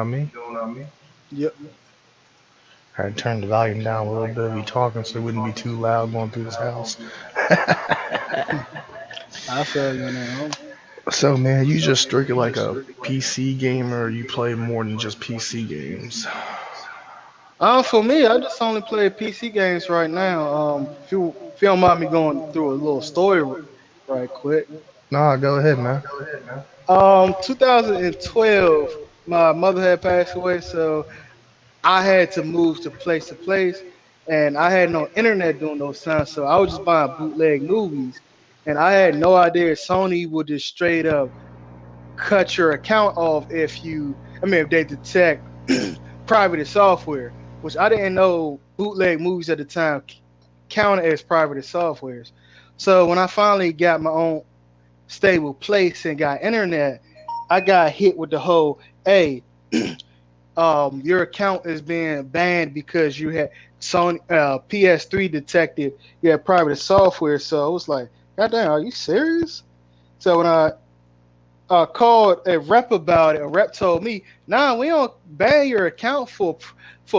me. Yep. I had to turn the volume down a little bit, be talking so it wouldn't be too loud going through this house. I feel you now. So, man, you just strictly like a PC gamer, or you play more than just PC games? For me, I just only play PC games right now. If you don't mind me going through a little story right quick. Nah, go ahead, man. 2012, my mother had passed away, so I had to place, and I had no internet during those times, so I was just buying bootleg movies, and I had no idea Sony would just straight up cut your account off if they detect private software, which I didn't know bootleg movies at the time counted as private softwares. So when I finally got my own stable place and got internet, I got hit with the whole, hey, your account is being banned because you had Sony PS3 detected you had private software. So I was like, God damn, are you serious? So when I called a rep about it, a rep told me, "Nah, we don't ban your account for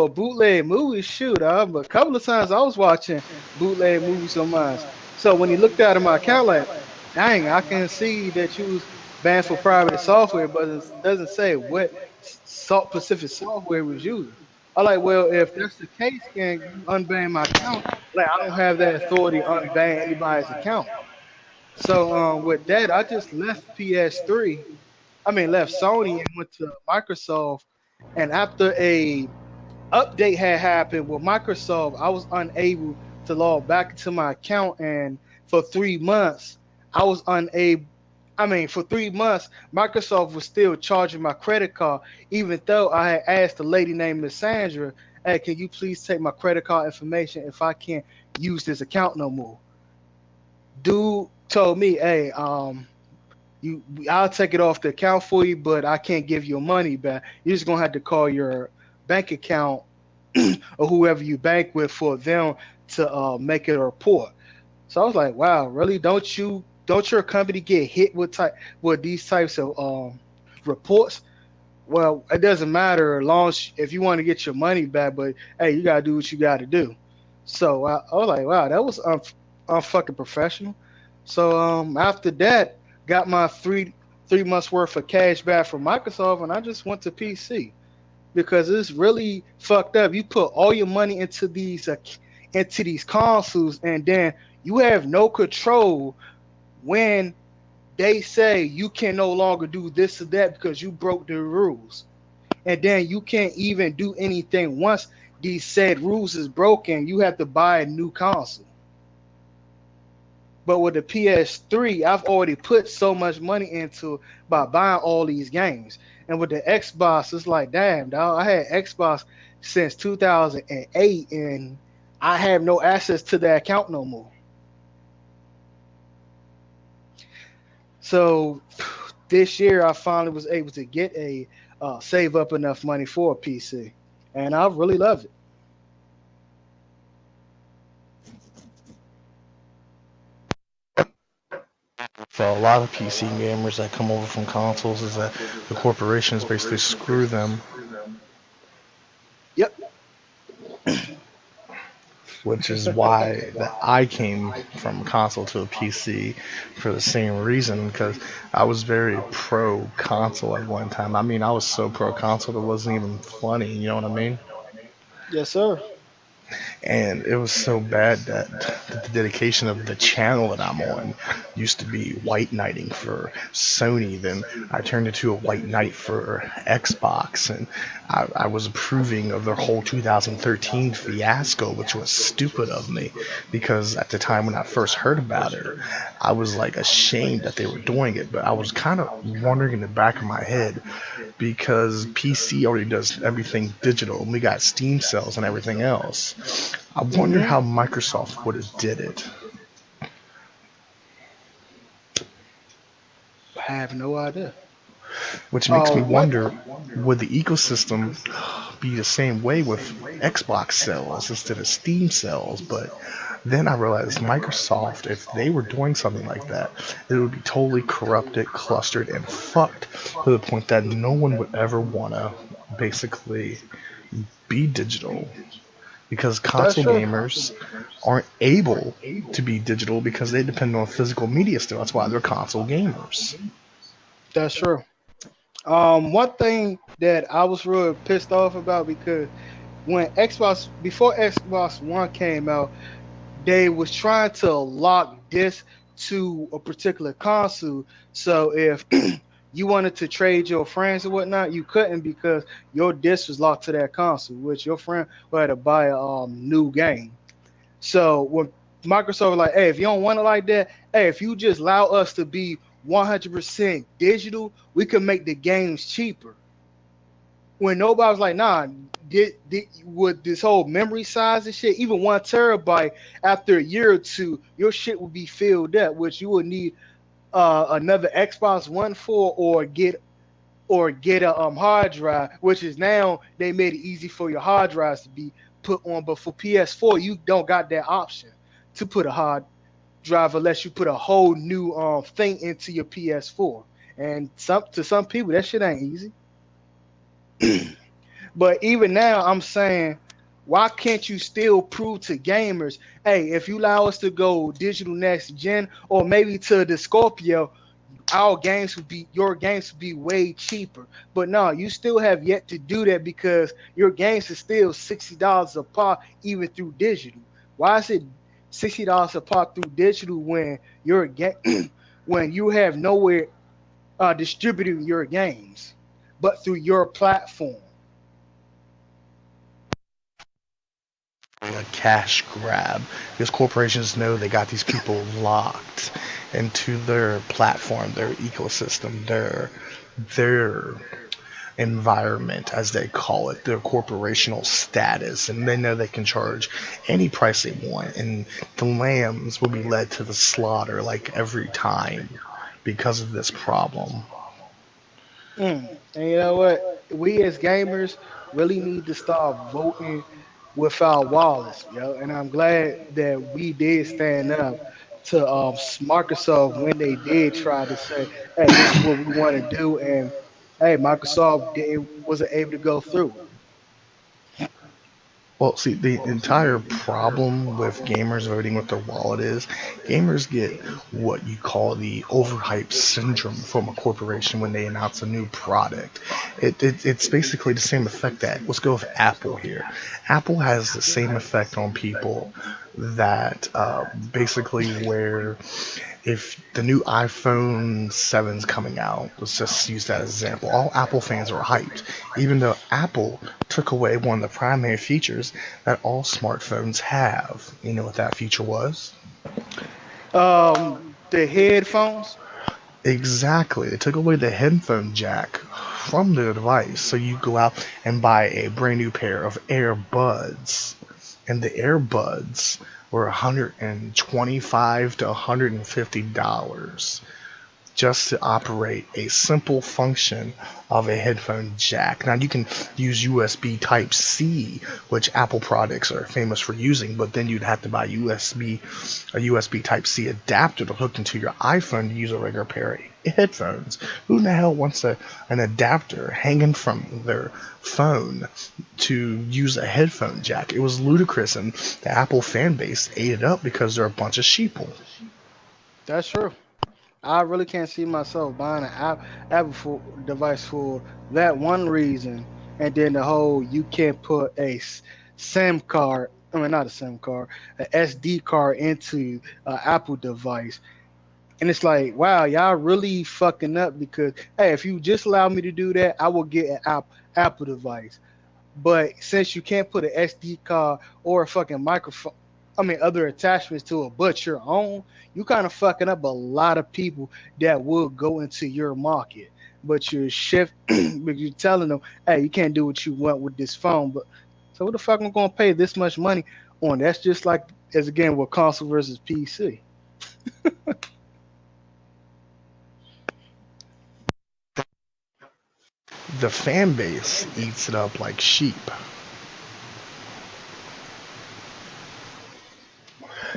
bootleg movies. Shoot, but a couple of times I was watching bootleg movies on mine. So when he looked out of my account, like, dang, I can see that you was banned for private software, but it doesn't say what specific software was using. I like, well, if that's the case, can you unban my account? Like, I don't have that authority to unban anybody's account. So with that, I just left PS3. I mean, left Sony and went to Microsoft. And after a update had happened with Microsoft, I was unable to log back into my account. And for 3 months, I was unable. I mean, for 3 months, Microsoft was still charging my credit card, even though I had asked a lady named Miss Sandra, "Hey, can you please take my credit card information if I can't use this account no more?" Dude told me, "Hey, I'll take it off the account for you, but I can't give your money back. You're just gonna have to call your bank account or whoever you bank with for them to make it a report." So I was like, "Wow, really? Don't your company get hit with these types of reports?" Well, it doesn't matter as long as if you want to get your money back, but hey, you gotta do what you gotta do. So I was like, wow, that was unfucking professional. So after that, got my three months worth of cash back from Microsoft, and I just went to PC because it's really fucked up. You put all your money into these consoles, and then you have no control when they say you can no longer do this or that because you broke the rules, and then you can't even do anything once these said rules is broken. You have to buy a new console. But with the PS3, I've already put so much money into by buying all these games. And with the Xbox, it's like, damn, dog, I had Xbox since 2008, and I have no access to that account no more. So this year, I finally was able to get a save up enough money for a PC, and I really love it. For a lot of PC gamers that come over from consoles, is that the corporations basically screw them, Yep. which is why that I came from console to a PC for the same reason, because I was very pro console at one time. I mean, I was so pro console it wasn't even funny, you know what I mean? Yes, sir. And it was so bad that the dedication of the channel that I'm on used to be white knighting for Sony. Then I turned into a white knight for Xbox, and I was approving of their whole 2013 fiasco, which was stupid of me because at the time when I first heard about it, I was like ashamed that they were doing it, but I was kind of wondering in the back of my head because PC already does everything digital and we got Steam sales and everything else. I wonder Hmm. how Microsoft would have did it. I have no idea. Which makes me Oh, what? wonder, would the ecosystem be the same way with Xbox sales instead of Steam sales? But then I realized Microsoft, if they were doing something like that, it would be totally corrupted, clustered, and fucked to the point that no one would ever want to basically be digital because That's console true. gamers aren't able to be digital because they depend on physical media still. That's why they're console gamers. That's true. One thing that I was really pissed off about because when Xbox before Xbox One came out, they was trying to lock this to a particular console. So if you wanted to trade your friends or whatnot, you couldn't because your disc was locked to that console, which your friend would have to buy a new game. So when Microsoft was like, hey, if you don't want it like that, hey, if you just allow us to be 100% digital, we can make the games cheaper. When nobody was like, nah, with this whole memory size and shit, even 1 terabyte after a year or two, your shit would be filled up, which you would need another Xbox One for or get a hard drive, which is now they made it easy for your hard drives to be put on. But for PS4, you don't got that option to put a hard drive unless you put a whole new thing into your PS4. And some people that shit ain't easy. But even now, I'm saying, why can't you still prove to gamers, hey, if you allow us to go digital next gen, or maybe to the Scorpio, your games would be way cheaper. But no, you still have yet to do that because your games are still $60 a pop, even through digital. Why is it $60 a pop through digital when your game when you have nowhere distributing your games, but through your platform? A cash grab because corporations know they got these people locked into their platform, their ecosystem, their environment, as they call it, their corporational status, and they know they can charge any price they want, and the lambs will be led to the slaughter like every time because of this problem. And you know what? We as gamers really need to start voting with our wallets, yo. And I'm glad that we did stand up to Microsoft when they did try to say, "Hey, this is what we want to do," and hey, Microsoft wasn't able to go through it. Well, see, the entire problem with gamers voting with their wallet is gamers get what you call the overhype syndrome from a corporation when they announce a new product. It's basically the same effect that, let's go with Apple here. Apple has the same effect on people that basically where if the new iPhone 7's coming out, let's just use that as an example, all Apple fans are hyped, even though Apple took away one of the primary features that all smartphones have. You know what that feature was? The headphones. Exactly. They took away the headphone jack from the device, so you go out and buy a brand new pair of AirBuds. And the AirBuds were 125 to $150 just to operate a simple function of a headphone jack. Now you can use USB Type C, which Apple products are famous for using, but then you'd have to buy a USB Type C adapter to hook into your iPhone to use a regular pair of headphones. Who in the hell wants an adapter hanging from their phone to use a headphone jack? It was ludicrous, and the Apple fan base ate it up because they're a bunch of sheeple. That's true. I really can't see myself buying an Apple device for that one reason, and then the whole you can't put a SIM card. I mean, not a SIM card, a SD card into an Apple device, and it's like, wow, y'all really fucking up because hey, if you just allow me to do that, I will get an Apple device. But since you can't put an SD card or a fucking microphone, I mean, other attachments to it but your own, you kind of fucking up a lot of people that will go into your market. But you're but you're telling them, hey, you can't do what you want with this phone. But so what the fuck am I gonna pay this much money on? That's just like as again with console versus PC. The fan base eats it up like sheep.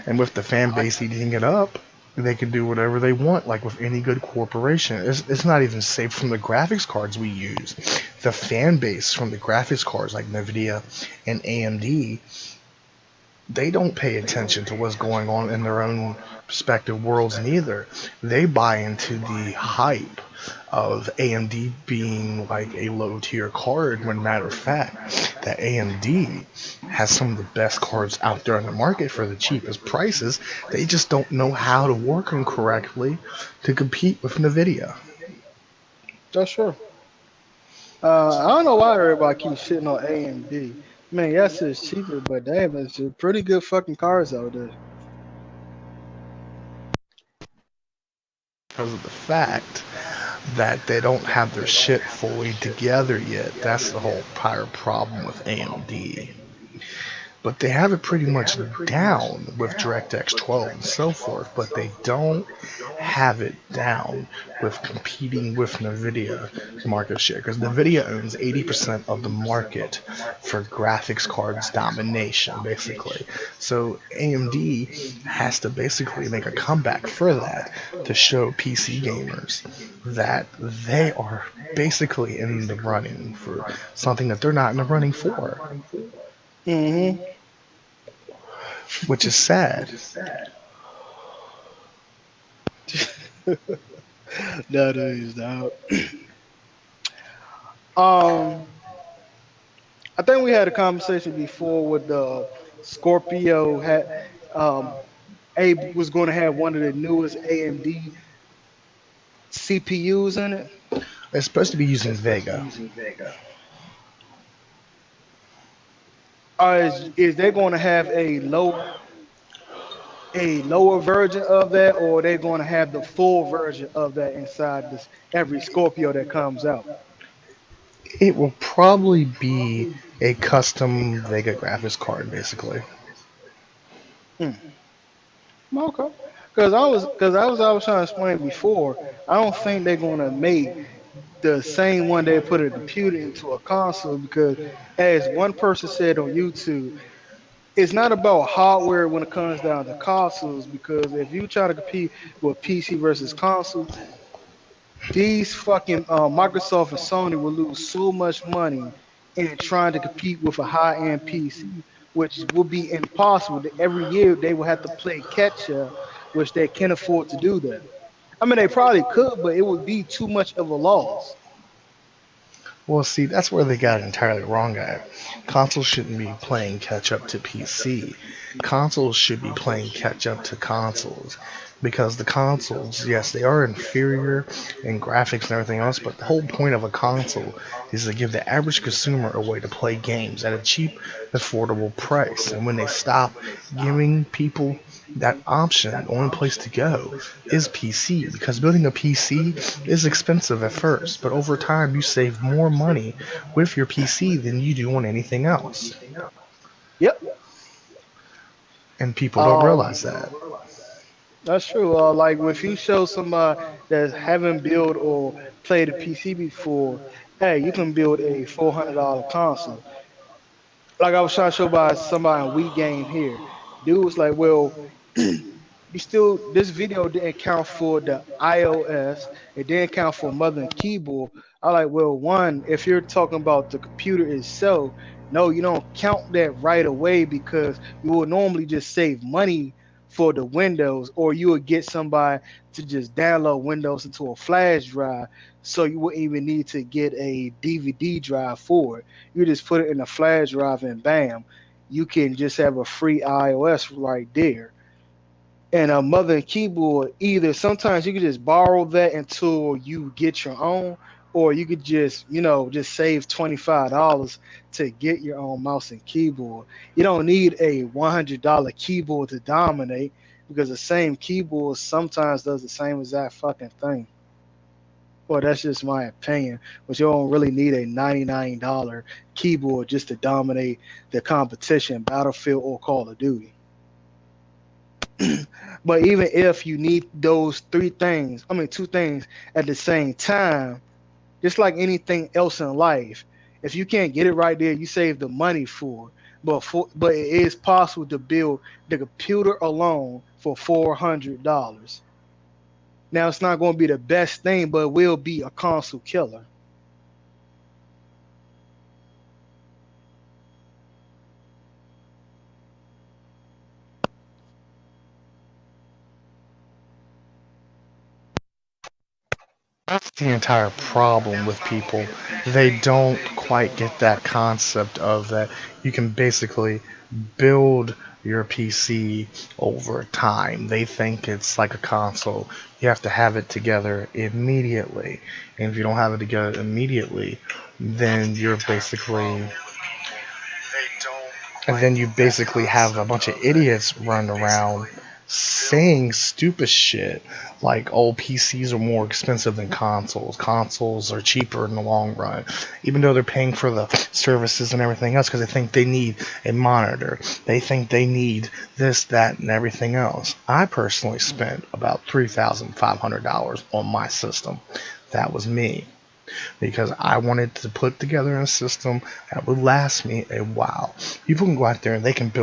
And with the fan base eating it up, they can do whatever they want, like with any good corporation. It's not even safe from the graphics cards we use. the fan base from the graphics cards like Nvidia and AMD, they don't pay attention to what's going on in their own respective worlds neither. They buy into the hype of AMD being like a low tier card when matter of fact that AMD has some of the best cards out there in the market for the cheapest prices. They just don't know how to work them correctly to compete with Nvidia. That's true. I don't know why everybody keeps shitting on AMD. Man, yes, it's cheaper, but damn, it's a pretty good fucking cars out there. Because of the fact that they don't have their shit fully together yet. That's the whole entire problem with AMD. But they have it pretty much down with DirectX 12 and so forth, but they don't have it down with competing with NVIDIA market share, because NVIDIA owns 80% of the market for graphics cards domination, basically. So AMD has to basically make a comeback for that to show PC gamers that they are basically in the running for something that they're not in the running for, Mm-hmm. which is sad. That is that. Um, I think we had a conversation before with the Scorpio had um Abe was going to have one of the newest AMD CPUs in it. It's supposed to be using Vega. Is they going to have a lower version of that, or are they going to have the full version of that inside this every Scorpio that comes out? It will probably be a custom Vega graphics card, basically. Hmm. Okay. I was trying to explain before. I don't think they're going to make the same one they put a computer into a console because, as one person said on YouTube, it's not about hardware when it comes down to consoles. Because if you try to compete with PC versus console, these fucking Microsoft and Sony will lose so much money in trying to compete with a high end PC, which will be impossible. Every year they will have to play catch up, which they can't afford to do that. I mean, they probably could, but it would be too much of a loss. Well, see, that's where they got it entirely wrong at. Consoles shouldn't be playing catch up to PC. Consoles should be playing catch up to consoles. Because the consoles, yes, they are inferior in graphics and everything else, but the whole point of a console is to give the average consumer a way to play games at a cheap, affordable price. And when they stop giving people that option, the only place to go is PC, because building a PC is expensive at first, but over time you save more money with your PC than you do on anything else. Yep. And people don't Um, realize that. that's true. Like if you show somebody that haven't built or played a PC before, hey, you can build a $400 console. Like I was trying to show by somebody in We Game here. Dude was like, well, you still this video didn't count for the iOS, it didn't count for mother and keyboard. I like, well, one, if you're talking about the computer itself, no, you don't count that right away because you will normally just save money for the Windows, or you would get somebody to just download Windows into a flash drive, so you wouldn't even need to get a DVD drive for it. You just put it in a flash drive and bam, you can just have a free iOS right there. And a mother and keyboard, either sometimes you could just borrow that until you get your own, or you could just, just save $25 to get your own mouse and keyboard. You don't need a $100 keyboard to dominate, because the same keyboard sometimes does the same exact fucking thing. Well, that's just my opinion. But you don't really need a $99 keyboard just to dominate the competition, Battlefield or Call of Duty. But even if you need those three things, I mean, two things at the same time, just like anything else in life, if you can't get it right there, you save the money for it. But it is possible to build the computer alone for $400. Now it's not going to be the best thing, but it will be a console killer. the entire problem with people. They don't quite get that concept of that you can basically build your PC over time. They think it's like a console. You have to have it together immediately. And if you don't have it together immediately, then you're basically and then you basically have a bunch of idiots running around saying stupid shit like, oh, PCs are more expensive than consoles. Consoles are cheaper in the long run, even though they're paying for the services and everything else because they think they need a monitor. They think they need this, that, and everything else. I personally spent about $3,500 on my system. That was me because I wanted to put together a system that would last me a while. People can go out there and they can build